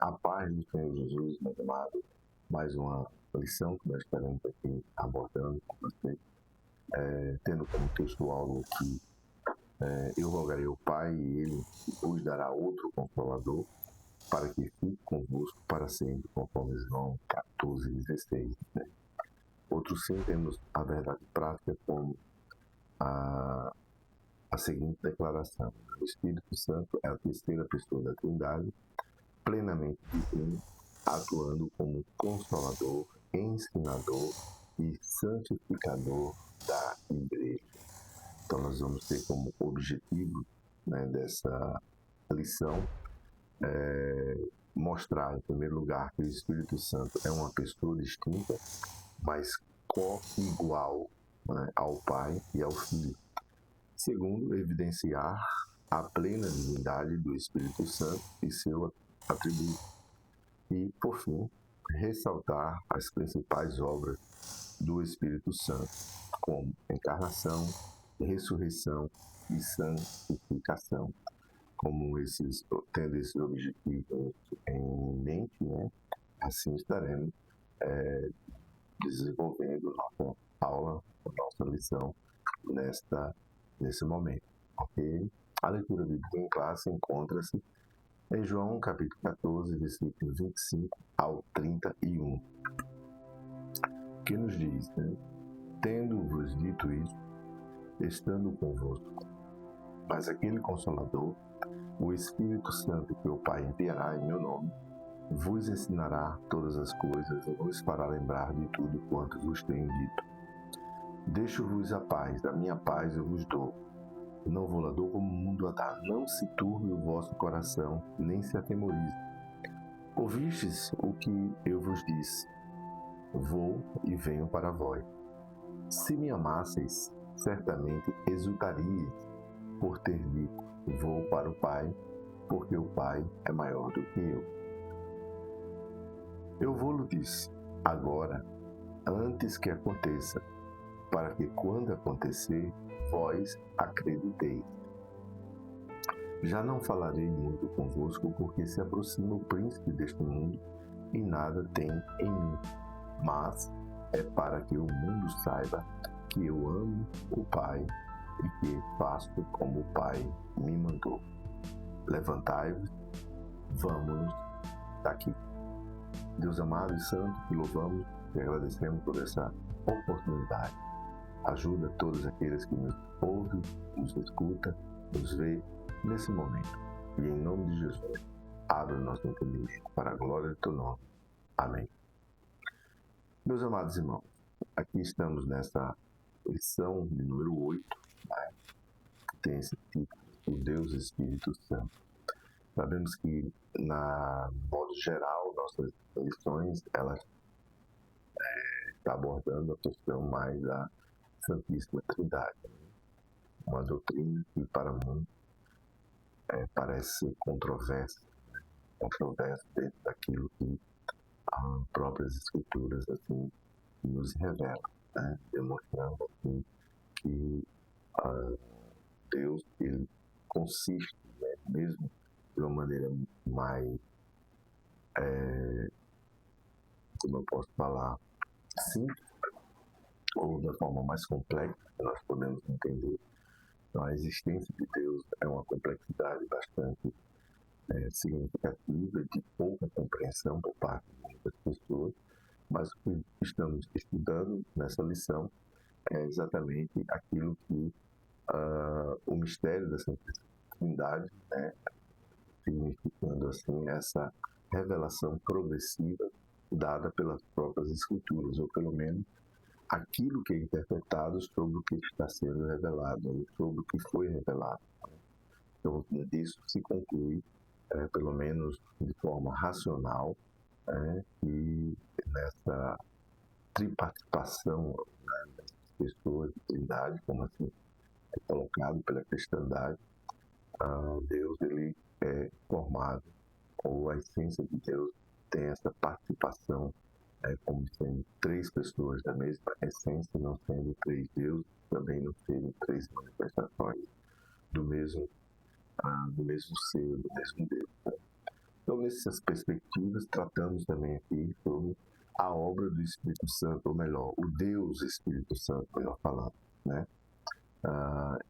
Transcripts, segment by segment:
A paz do Senhor Jesus, meu amado, mais uma lição que nós estaremos aqui abordando com você, tendo como textual aqui, eu rogarei ao Pai e Ele vos dará outro Consolador, para que fique convosco para sempre, conforme João 14,16. Né? Outro sim, temos a verdade prática como a seguinte declaração: o Espírito Santo é a terceira pessoa da Trindade, plenamente divino, atuando como consolador, ensinador e santificador da igreja. Então nós vamos ter como objetivo, né, dessa lição mostrar, em primeiro lugar, que o Espírito Santo é uma pessoa distinta, mas co-igual, né, ao Pai e ao Filho. Segundo, evidenciar a plena divindade do Espírito Santo e seu atributo. E, por fim, ressaltar as principais obras do Espírito Santo, como encarnação, ressurreição e santificação. Tendo esses objetivos em mente, né, assim estaremos desenvolvendo nossa aula, nossa lição nesse momento. Ok? A leitura bíblica em classe encontra-se em João capítulo 14, versículos 25 ao 31, que nos diz, né? Tendo-vos dito isso, estando convosco, mas aquele Consolador, o Espírito Santo que o Pai enviará em meu nome, vos ensinará todas as coisas e vos fará lembrar de tudo quanto vos tenho dito. Deixo-vos a paz, a minha paz eu vos dou. Não vou lá dou como o mundo a dá. Não se turbe o vosso coração, nem se atemorize. Ouvistes o que eu vos disse. Vou e venho para vós. Se me amasseis, certamente exultaríeis por ter dito, vou para o Pai, porque o Pai é maior do que eu. Eu vou-lo disse, agora, antes que aconteça, para que quando acontecer, vós acrediteis. Já não falarei muito convosco, porque se aproxima o príncipe deste mundo, e nada tem em mim. Mas é para que o mundo saiba que eu amo o Pai e que faço como o Pai me mandou. Levantai-vos, vamos daqui. Deus amado e santo, que louvamos e agradecemos por essa oportunidade. Ajuda todos aqueles que nos ouvem, nos escutam, nos vê nesse momento. E em nome de Jesus, abre o nosso entendimento para a glória do teu nome. Amém. Meus amados irmãos, aqui estamos nessa lição de número 8, né? Que tem esse título, o Deus Espírito Santo. Sabemos que, na modo geral, nossas lições, elas estão abordando a questão mais da Santíssima Trindade. Uma doutrina que, para muitos, parece ser controversa dentro daquilo que as próprias Escrituras assim, nos revelam, né? Demonstrando assim, que Deus ele consiste, né? Mesmo de uma maneira mais, como eu posso falar, simples, ou da forma mais complexa que nós podemos entender. Então, a existência de Deus é uma complexidade bastante significativa, de pouca compreensão por parte de muitas pessoas, mas o que estamos estudando nessa lição é exatamente aquilo que o mistério da Santíssima Trindade, né, significando assim essa revelação progressiva dada pelas próprias Escrituras, ou pelo menos aquilo que é interpretado sobre o que está sendo revelado, ou sobre o que foi revelado. Então, disso se conclui, pelo menos de forma racional, e nessa triparticipação, né, das pessoas de Trindade, como assim é colocado pela cristandade, Deus ele é formado, ou a essência de Deus tem essa participação, como sendo três pessoas da mesma essência, não sendo três deuses, também não sendo três manifestações do mesmo ser, do mesmo Deus. Né? Então, nessas perspectivas, tratamos também aqui sobre a obra do Espírito Santo, ou melhor, o Deus Espírito Santo, melhor falando, né?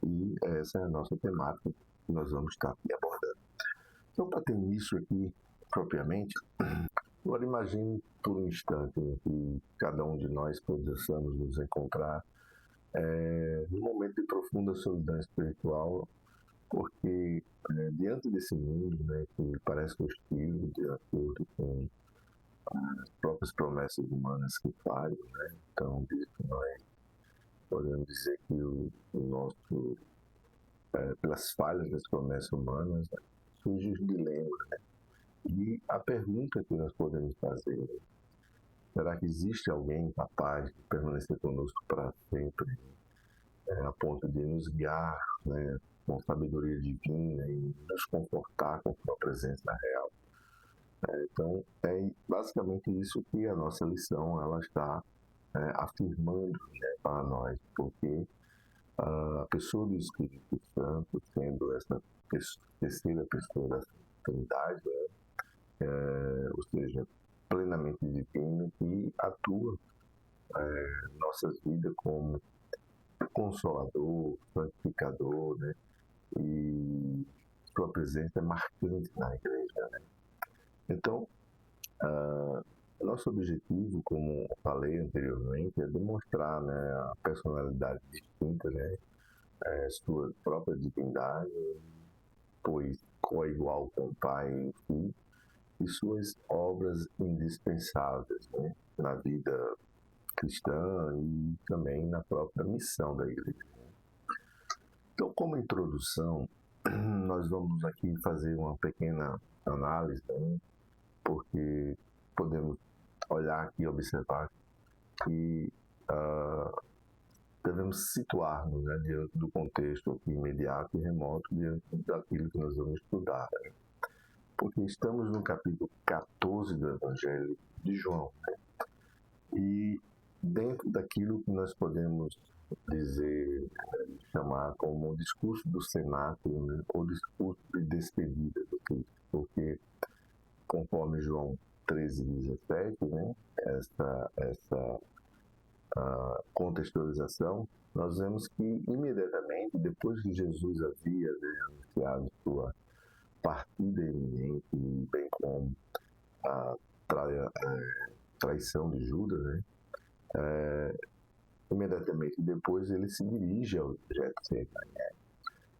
E essa é a nossa temática que nós vamos estar aqui abordando. Então, para ter início aqui, propriamente, agora imagine por um instante que cada um de nós possamos nos encontrar num momento de profunda solidão espiritual, porque diante desse mundo, né, que parece hostil, de acordo com as próprias promessas humanas que falham, né? Então, nós podemos dizer que o nosso, pelas falhas das promessas humanas, né, surge os dilemas, né? E a pergunta que nós podemos fazer é: será que existe alguém capaz de permanecer conosco para sempre, a ponto de nos guiar, né, com sabedoria divina e nos confortar com sua presença real? Então, é basicamente isso que a nossa lição ela está afirmando, né, para nós, porque a pessoa do Espírito Santo, sendo essa terceira pessoa da Trindade, ou seja, plenamente divino, que atua em nossas vidas como consolador, santificador, né? E sua presença é marcante na igreja, né? Então, nosso objetivo, como falei anteriormente, é demonstrar, né, a personalidade distinta, né, sua própria divindade, pois coigual com o Pai em si, e suas obras indispensáveis, né, na vida cristã e também na própria missão da igreja. Então, como introdução, nós vamos aqui fazer uma pequena análise, né, porque podemos olhar aqui e observar que devemos situar-nos, né, diante do contexto imediato e remoto, diante daquilo que nós vamos estudar. Né? Porque estamos no capítulo 14 do Evangelho de João. Né? E dentro daquilo que nós podemos dizer, chamar como o discurso do cenáculo, né? Ou discurso de despedida do Cristo. Porque, conforme João 13:17, né? essa contextualização, nós vemos que imediatamente, depois que Jesus havia, né, anunciado sua partida iminente, bem como a traição de Judas, né, imediatamente depois ele se dirige ao Getsemane.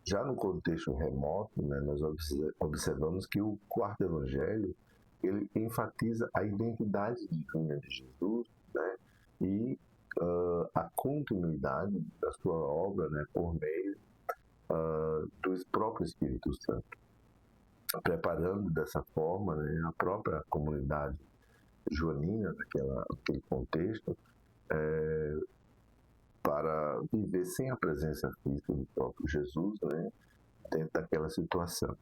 Já no contexto remoto, né, nós observamos que o quarto evangelho ele enfatiza a identidade divina de Jesus, né, e a continuidade da sua obra, né, por meio do próprio Espírito Santo, preparando dessa forma, né, a própria comunidade joanina naquele contexto para viver sem a presença física do próprio Jesus, né, dentro daquela situação.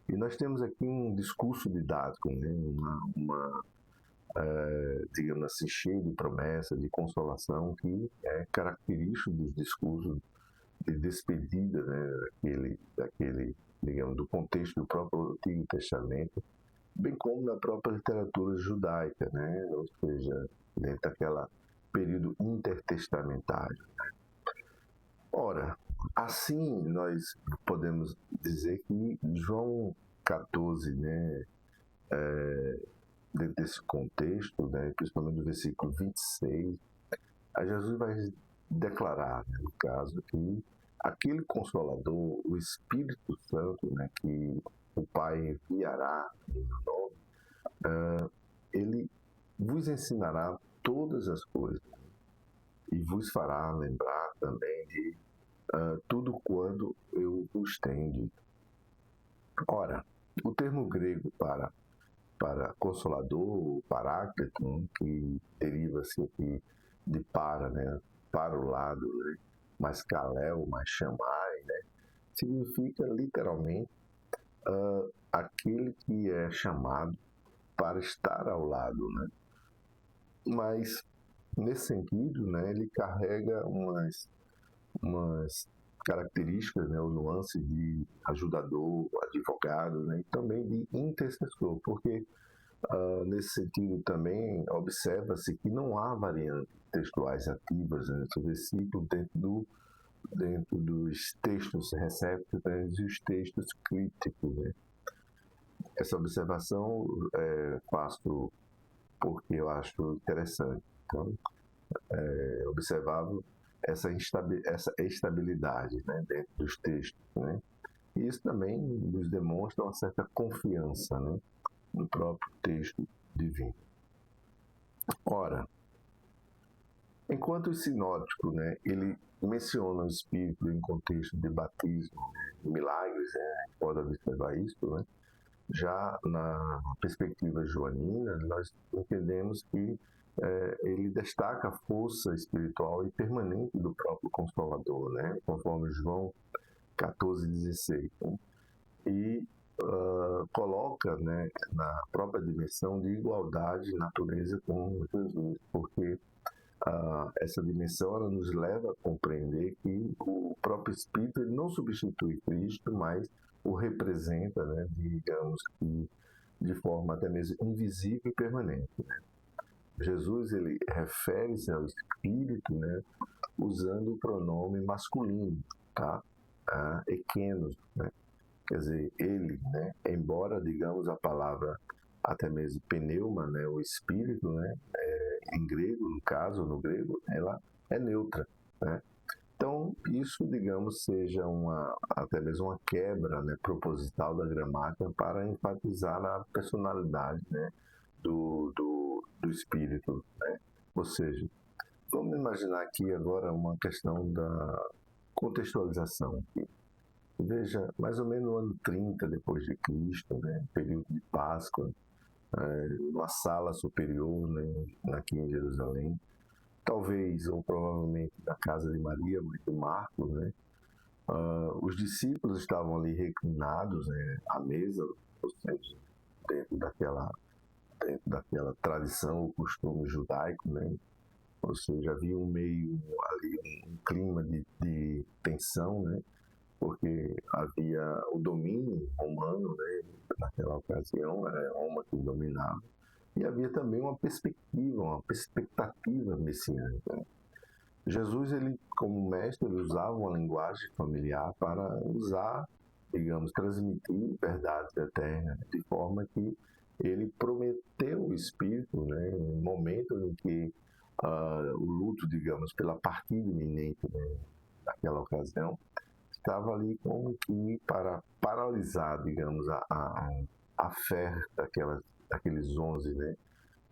E nós temos aqui um discurso didático, né, digamos assim, cheio de promessa, de consolação, que é característico dos discursos de despedida, né, digamos, do contexto do próprio Antigo Testamento, bem como na própria literatura judaica, né, ou seja, dentro daquela período intertestamentário. Ora, assim nós podemos dizer que João 14, né, dentro desse contexto, né, principalmente no versículo 26, a Jesus vai declarar, né, no caso, que aquele Consolador, o Espírito Santo, né, que o Pai enviará em meu nome, ele vos ensinará todas as coisas e vos fará lembrar também de tudo quanto eu vos tenho dito. Ora, o termo grego para consolador, paráclito, que deriva-se aqui de para, né, para o lado, né, mais kalel, mais chamai, né, significa literalmente aquele que é chamado para estar ao lado, né? Mas nesse sentido, né, ele carrega umas características, né, ou nuances de ajudador, advogado, né, e também de intercessor, porque nesse sentido também observa-se que não há variantes textuais ativas, né, nesse versículo dentro dos textos recépticos e os textos críticos. Né. Essa observação faço porque eu acho interessante. Então, é observável essa estabilidade, né, dentro dos textos. Né. E isso também nos demonstra uma certa confiança, né, no próprio texto divino. Ora, enquanto o sinótico, né, ele menciona o Espírito em contexto de batismo, milagres, né, a gente pode observar isso, né, já na perspectiva joanina, nós entendemos que ele destaca a força espiritual e permanente do próprio Consolador, né, conforme João 14,16. Né, e coloca, né, na própria dimensão de igualdade de natureza com Jesus, porque essa dimensão ela nos leva a compreender que o próprio Espírito ele não substitui Cristo, mas o representa, né, digamos que de forma até mesmo invisível e permanente. Né. Jesus ele refere-se ao Espírito, né, usando o pronome masculino, tá? Equenos, né? Quer dizer, ele, né, embora, digamos, a palavra até mesmo pneuma, né, o espírito, né, em grego, no caso, no grego, ela é neutra, né? Então, isso, digamos, seja até mesmo uma quebra, né, proposital da gramática para enfatizar a personalidade, né, do espírito, né? Ou seja, vamos imaginar aqui agora uma questão da contextualização. Veja, mais ou menos no ano 30 depois de Cristo, né, período de Páscoa, numa sala superior, né, aqui em Jerusalém, talvez ou provavelmente na casa de Maria, mãe de Marcos, né, os discípulos estavam ali reclinados, né, à mesa, ou seja, dentro daquela tradição, o costume judaico, né, ou seja, havia um clima de tensão, né, porque havia o domínio romano, né, naquela ocasião, era Roma que dominava, e havia também uma expectativa messiânica. Né. Jesus, ele, como mestre, ele usava uma linguagem familiar para digamos, transmitir verdades eternas, de forma que ele prometeu o Espírito, né, no momento em que o luto, digamos, pela partida iminente, né, naquela ocasião, estava ali como que para paralisar, digamos, a fé daqueles 11, né,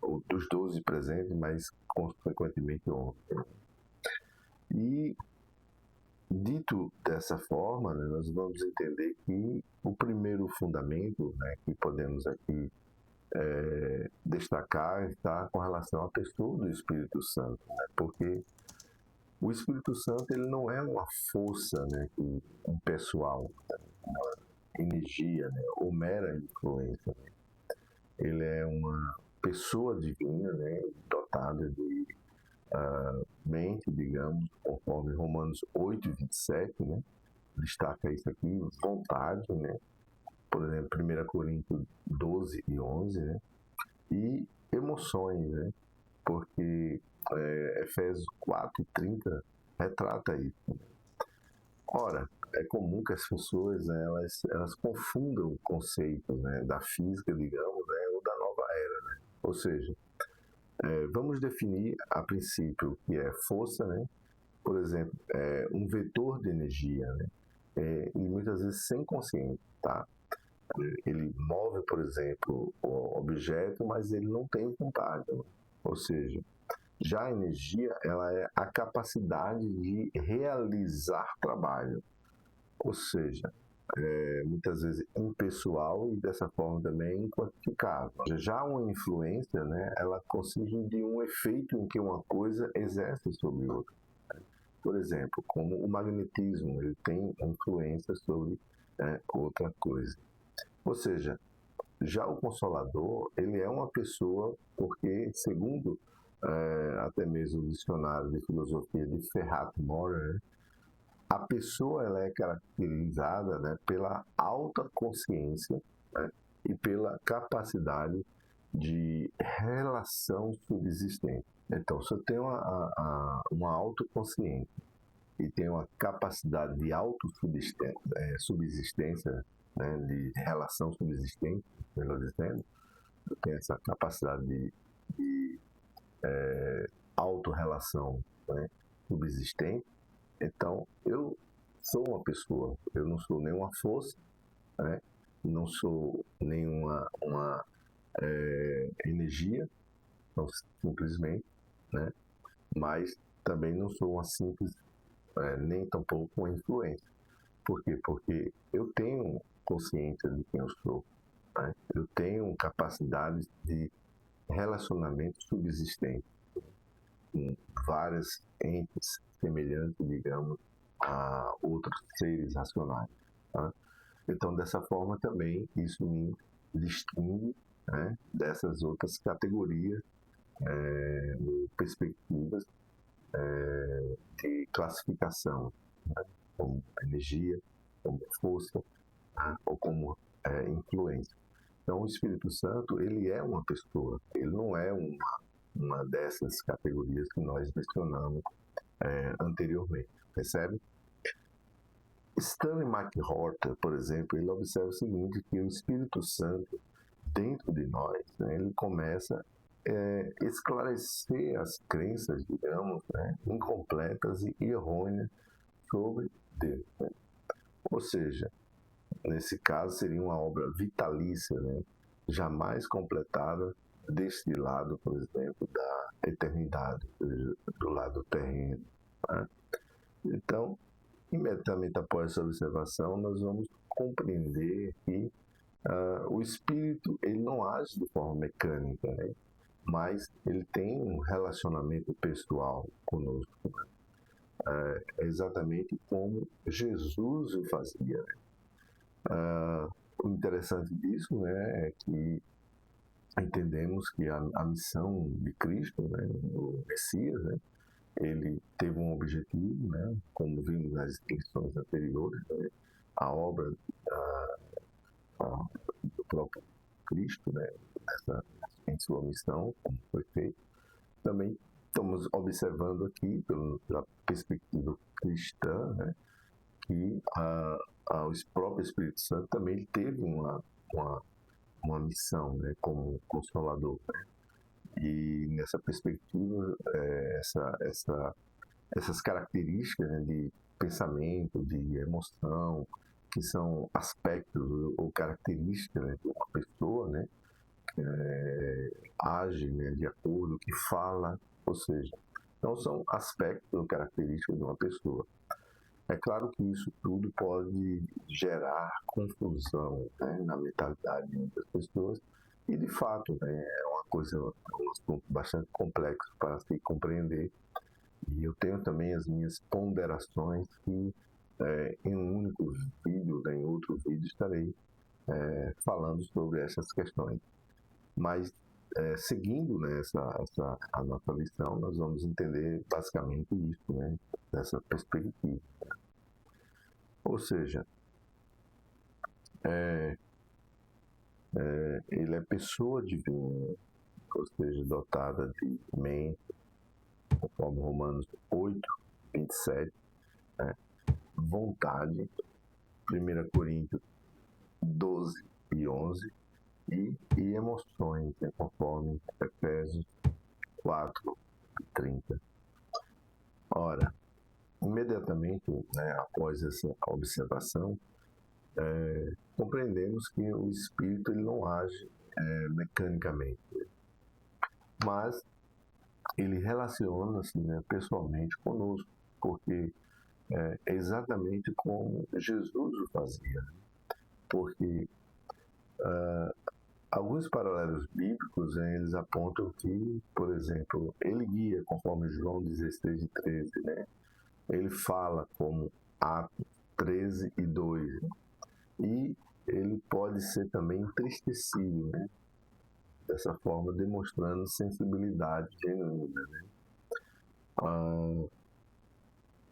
ou dos 12 presentes, mas consequentemente 11. E dito dessa forma, né, nós vamos entender que o primeiro fundamento, né, que podemos aqui destacar está com relação à pessoa do Espírito Santo, né, porque o Espírito Santo ele não é uma força, né, impessoal, uma energia, né, ou mera influência. Né. Ele é uma pessoa divina, né, dotada de mente, digamos, conforme Romanos 8:27, né, destaca isso aqui, vontade, né, por exemplo, 1 Coríntios 12:11, né, e emoções, né, porque Efésios 4:30 retrata isso. Ora, é comum que as pessoas, né, elas confundam conceitos, né, da física, digamos, né, ou da nova era. Né? Ou seja, vamos definir a princípio o que é força, né? Por exemplo, um vetor de energia, né? E muitas vezes sem consciência, tá? Ele move, por exemplo, o objeto, mas ele não tem vontade. Né? Ou seja, já a energia, ela é a capacidade de realizar trabalho. Ou seja, muitas vezes impessoal e dessa forma também inquantificável. Já uma influência, né, ela consiste de um efeito em que uma coisa exerce sobre outra. Por exemplo, como o magnetismo, ele tem influência sobre outra coisa. Ou seja, já o Consolador, ele é uma pessoa porque, segundo até mesmo o dicionário de filosofia de Ferrat Morer, a pessoa ela é caracterizada, né, pela alta consciência, né, e pela capacidade de relação subsistente. Então, se eu tenho uma autoconsciência e tenho uma capacidade de subsistência, né, de relação subsistente, melhor dizendo, eu tenho essa capacidade de autorrelação, né, subsistente, então eu sou uma pessoa, eu não sou nenhuma força, né, não sou nenhuma energia, não, simplesmente, né, mas também não sou uma simples, nem tampouco uma influência. Por quê? Porque eu tenho consciência de quem eu sou, né? Eu tenho capacidade de relacionamento subsistente com várias entes semelhantes, digamos, a outros seres racionais. Tá? Então, dessa forma também, isso me distingue, né, dessas outras categorias ou perspectivas de classificação, né, como energia, como força, né, ou como influência. Então, o Espírito Santo, ele é uma pessoa, ele não é uma dessas categorias que nós mencionamos anteriormente, percebe? Stanley McWhorter, por exemplo, ele observa o seguinte, que o Espírito Santo, dentro de nós, né, ele começa a esclarecer as crenças, digamos, né, incompletas e errôneas sobre Deus. Né? Ou seja, nesse caso seria uma obra vitalícia, né, jamais completada deste lado, por exemplo, da eternidade, do lado terreno. Né? Então, imediatamente após essa observação, nós vamos compreender que o espírito ele não age de forma mecânica, né? Mas ele tem um relacionamento pessoal conosco. Né? É exatamente como Jesus o fazia. Né? O interessante disso, né, é que entendemos que a missão de Cristo, né, o Messias, né, ele teve um objetivo, né, como vimos nas inscrições anteriores, né, a obra do próprio Cristo, né, em sua missão, como foi feito. Também estamos observando aqui, pela perspectiva cristã, né, que o próprio Espírito Santo também teve uma missão, né, como consolador. Né? E nessa perspectiva, essas características, né, de pensamento, de emoção, que são aspectos ou características, né, de uma pessoa, né, age, né, de acordo, que fala, ou seja, então são aspectos ou características de uma pessoa. É claro que isso tudo pode gerar confusão, né, na mentalidade de muitas pessoas e, de fato, né, é uma coisa, um assunto bastante complexo para se compreender. E eu tenho também as minhas ponderações que em um único vídeo, né, em outro vídeo, estarei falando sobre essas questões. Mas, seguindo, né, a nossa lição, nós vamos entender basicamente isso, né, dessa perspectiva. Ou seja, ele é pessoa divina, ou seja, dotada de mente, conforme Romanos 8, 27, né, vontade, 1 Coríntios 12 e 11, e emoções, né, conforme Efésios 4 e 30. Ora, imediatamente, né, após essa observação, compreendemos que o espírito ele não age mecanicamente, mas ele relaciona-se, né, pessoalmente conosco, porque é exatamente como Jesus o fazia. Porque alguns paralelos bíblicos, né, eles apontam que, por exemplo, ele guia, conforme João 16 e 13, né? Ele fala como Atos 13 e 2, né? E ele pode ser também entristecido, né? Dessa forma, demonstrando sensibilidade genuína. Né?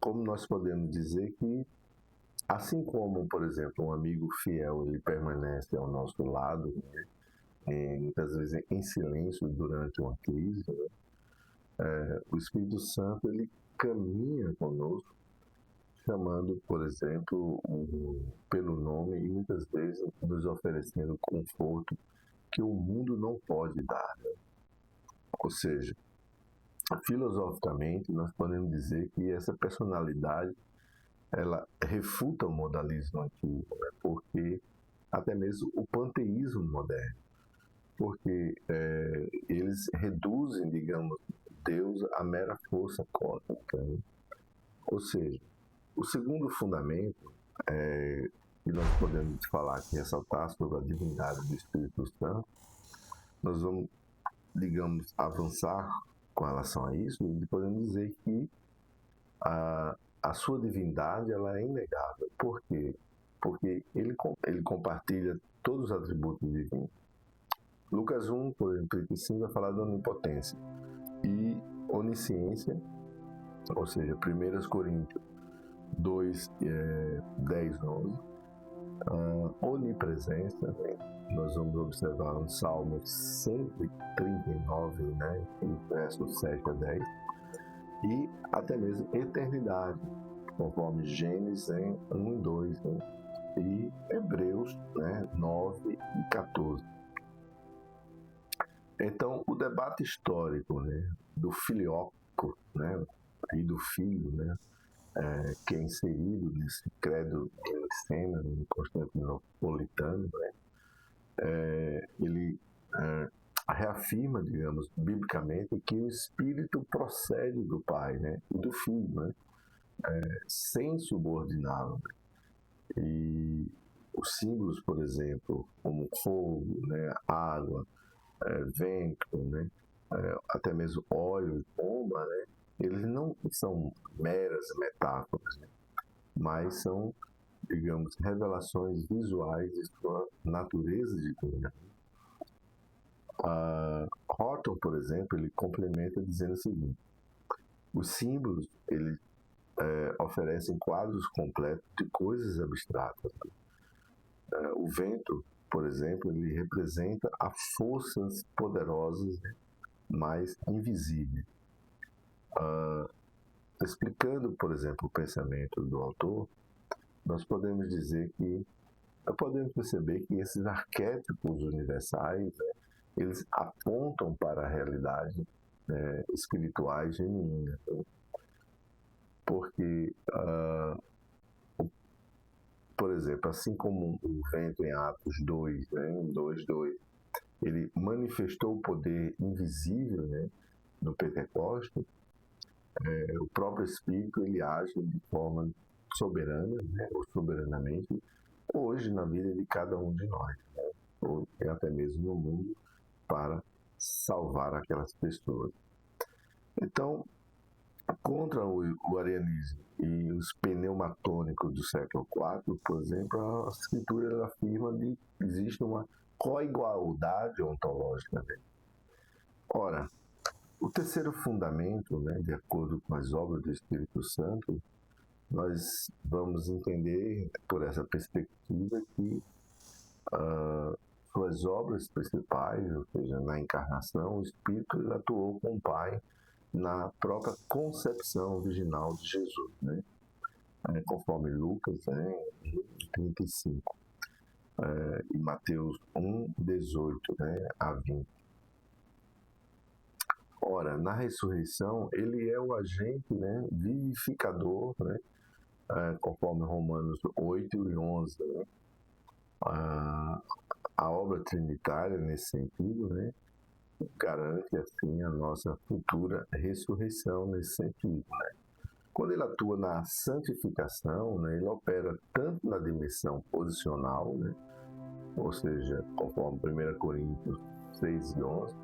como nós podemos dizer que, assim como, por exemplo, um amigo fiel, ele permanece ao nosso lado, né, muitas vezes em silêncio durante uma crise, né, o Espírito Santo, ele caminha conosco, chamando, por exemplo, pelo nome e muitas vezes nos oferecendo conforto que o mundo não pode dar. Né? Ou seja, filosoficamente, nós podemos dizer que essa personalidade ela refuta o modalismo antigo, né? Porque até mesmo o panteísmo moderno, porque eles reduzem, digamos, Deus à mera força cósmica. Né? Ou seja, o segundo fundamento que nós podemos falar aqui, ressaltar sobre a divindade do Espírito Santo, nós vamos, digamos, avançar com relação a isso e podemos dizer que a sua divindade ela é inegável. Por quê? Porque ele compartilha todos os atributos divinos. Lucas 1, por exemplo, 35, vai falar da onipotência e onisciência, ou seja, 1 Coríntios 2, 10, 11, onipresença, né? Nós vamos observar no Salmo 139, né? Versos 7 a 10, e até mesmo eternidade, conforme Gênesis 1 e 2, né? E Hebreus, né? 9 e 14. Então, o debate histórico, né? Do filioco, né? E do filho, né? Que é inserido nesse credo de Nicena, no Constantinopolitano, né? Ele reafirma, digamos, biblicamente, que o Espírito procede do Pai, né? E do Filho, né? Sem subordiná-lo. Né? E os símbolos, por exemplo, como fogo, né? Água, vento, né? Até mesmo óleo e pomba, né? Eles não são meras metáforas, né? Mas são, digamos, revelações visuais de sua natureza divina. Horton, por exemplo, ele complementa dizendo o seguinte: os símbolos eles oferecem quadros completos de coisas abstratas. O vento, por exemplo, ele representa as forças poderosas, né, mas invisíveis. Explicando, por exemplo, o pensamento do autor, nós podemos perceber que esses arquétipos universais, né, eles apontam para a realidade espirituais genuína. Né? Porque, por exemplo, assim como o vento em Atos 2, né, 2:2, ele manifestou o poder invisível, né, no Pentecostes, o próprio Espírito ele age de forma soberana, né, ou soberanamente, hoje na vida de cada um de nós, né, ou até mesmo no mundo, para salvar aquelas pessoas. Então, contra o arianismo e os pneumatônicos do século IV, por exemplo, a escritura ela afirma que existe uma coigualdade ontológica. Né? Ora, o terceiro fundamento, né, de acordo com as obras do Espírito Santo, nós vamos entender por essa perspectiva que suas obras principais, ou seja, na encarnação, o Espírito ele atuou com o Pai na própria concepção original de Jesus, né? Conforme Lucas 35 e Mateus 1:18, né, a 20. Ora, na ressurreição, ele é o agente, né, vivificador, né, conforme Romanos 8 e 11. Né? A obra trinitária, nesse sentido, né, garante, assim, a nossa futura ressurreição nesse sentido. Né? Quando ele atua na santificação, né, ele opera tanto na dimensão posicional, né, ou seja, conforme 1 Coríntios 6 e 11,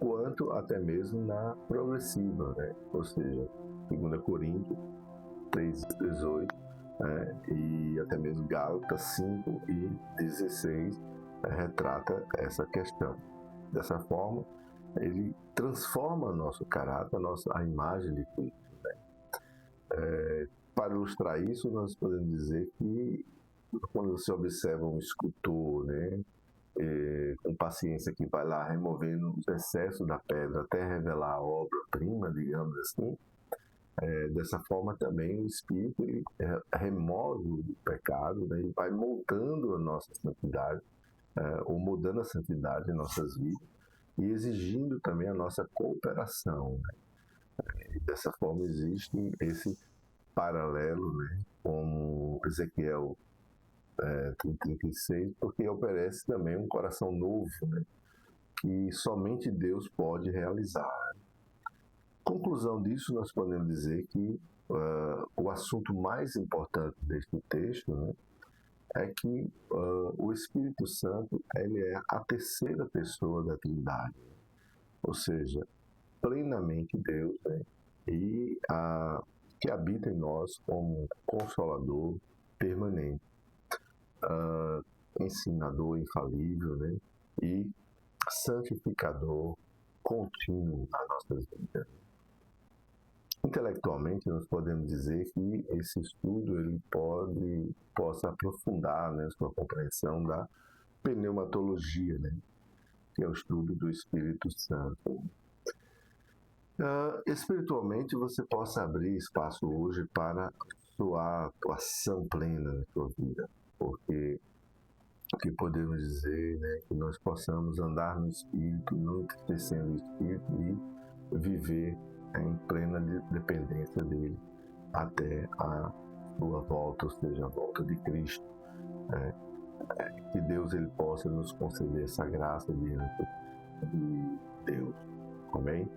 quanto até mesmo na progressiva, né, ou seja, 2 Coríntios 3 e 18, e até mesmo Gálatas 5 e 16 retrata essa questão. Dessa forma, ele transforma nosso caráter, a imagem de Cristo. Né? Para ilustrar isso, nós podemos dizer que quando você observa um escultor, né, com paciência que vai lá removendo os excessos da pedra até revelar a obra-prima, digamos assim, dessa forma também o Espírito ele, remove o pecado, né, ele vai moldando a nossa santidade, ou mudando a santidade em nossas vidas e exigindo também a nossa cooperação. Né? E dessa forma existe esse paralelo, né, como Ezequiel 36, porque oferece também um coração novo, né, que somente Deus pode realizar. Conclusão disso, nós podemos dizer que o assunto mais importante deste texto, né, é que o Espírito Santo ele é a terceira pessoa da Trindade, ou seja, plenamente Deus, né, e que habita em nós como Consolador permanente, ensinador infalível, né, e santificador contínuo nas nossas vidas. Intelectualmente, nós podemos dizer que esse estudo ele possa aprofundar, né, sua compreensão da pneumatologia, né, que é o estudo do Espírito Santo. Espiritualmente, você possa abrir espaço hoje para sua atuação plena na sua vida, porque o que podemos dizer, né, que nós possamos andar no Espírito, não entristecendo o Espírito e viver em plena dependência dele até a sua volta, ou seja, a volta de Cristo. Né? Que Deus ele possa nos conceder essa graça diante de Deus. Amém?